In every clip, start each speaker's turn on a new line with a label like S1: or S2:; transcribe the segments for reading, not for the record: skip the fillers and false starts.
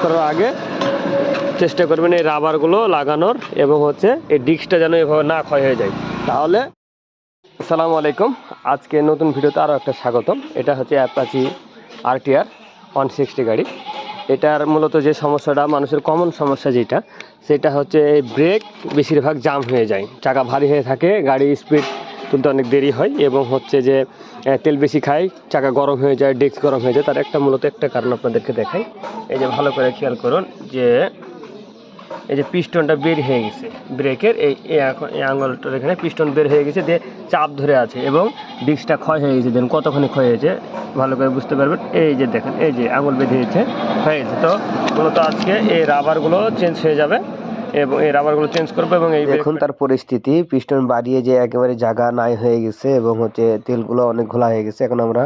S1: করার আগে চেষ্টা করবেন এই রাবারগুলো লাগানোর এবং হচ্ছে এই ডিস্কটা যেন এভাবে না ক্ষয় হয়ে যায়। তাহলে আসসালামু আলাইকুম, আজকে নতুন ভিডিওতে আরও একটা স্বাগতম। এটা হচ্ছে অ্যাপাচি RTR 160 গাড়ি। এটার মূলত যে সমস্যাটা, মানুষের কমন সমস্যা যেটা, সেটা হচ্ছে এই ব্রেক বেশিরভাগ জাম হয়ে যায়, চাকা ভারী হয়ে থাকে, গাড়ি স্পিড তুলতে অনেক দেরি হয় এবং হচ্ছে যে তেল বেশি খায়, চাকা গরম হয়ে যায়, ডিস্ক গরম হয়ে যায়। তার মূলত একটা কারণ আপনাদেরকে দেখাই। এই যে ভালো করে খেয়াল করুন যে এই যে পিস্টনটা বের হয়ে গেছে ব্রেকের, এই এখন এই আঙুলটার এখানে পিস্টন বের হয়ে গেছে, দিয়ে চাপ ধরে আছে এবং ডিস্কটা ক্ষয় হয়ে গেছে। দেখুন কতখানি ক্ষয় হয়েছে, ভালো করে বুঝতে পারবেন। এই যে দেখেন, এই যে আঙুল বেঁধে হয়ে গেছে। তো মূলত আজকে এই রাবারগুলো চেঞ্জ হয়ে যাবে এবং এই রাবারগুলো চেঞ্জ করবো। এবং এই
S2: দেখুন তার পরিস্থিতি, পিস্টন বাড়িয়ে যে একেবারে জায়গা নাই হয়ে গেছে এবং হচ্ছে তেলগুলো অনেক ঘোলা হয়ে গেছে। এখন আমরা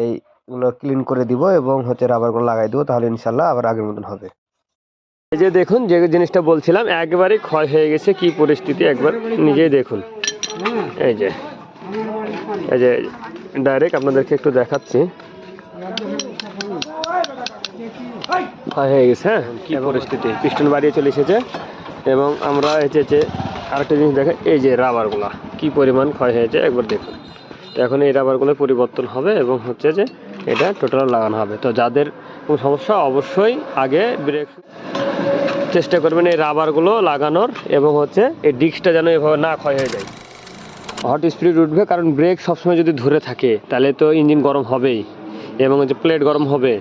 S2: এইগুলো ক্লিন করে দিব এবং হচ্ছে রাবারগুলো লাগাই দেবো, তাহলে ইনশাল্লাহ আবার আগের মতন হবে।
S1: এই যে দেখুন, যে জিনিসটা বলছিলাম একেবারে ক্ষয় হয়ে গেছে, কি পরিস্থিতি একবার নিজেই দেখুন। এই যে ডাইরেক্ট আপনাদেরকে একটু দেখাচ্ছি, ক্ষয় হয়ে গেছে। হ্যাঁ, কি পরিস্থিতি, পিস্টন বাড়িয়ে চলে এসেছে। এবং আমরা যে আরেকটা জিনিস দেখে, এই যে রাবারগুলো কি পরিমাণ ক্ষয় হয়েছে একবার দেখুন। তো এখন এই রাবারগুলো পরিবর্তন হবে এবং হচ্ছে যে এটা টোটাল লাগানো হবে। তো যাদের কোনো সমস্যা, অবশ্যই আগে ব্রেক চেষ্টা করবেন এই রাবারগুলো লাগানোর এবং হচ্ছে এই ডিস্কটা যেন এভাবে না ক্ষয় হয়ে যায়। হট স্পিড উঠবে, কারণ ব্রেক সবসময় যদি ধরে থাকে তাহলে তো ইঞ্জিন গরম হবেই এবং হচ্ছে প্লেট গরম হবে,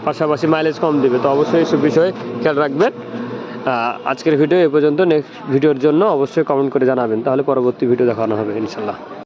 S1: পাশাপাশি মাইলেজ কম দেবে। তো অবশ্যই এসব বিষয়ে খেয়াল রাখবেন। আজকের ভিডিও এ পর্যন্ত। নেক্সট ভিডিওর জন্য অবশ্যই কমেন্ট করে জানাবেন, তাহলে পরবর্তী ভিডিও দেখানো হবে ইনশাল্লাহ।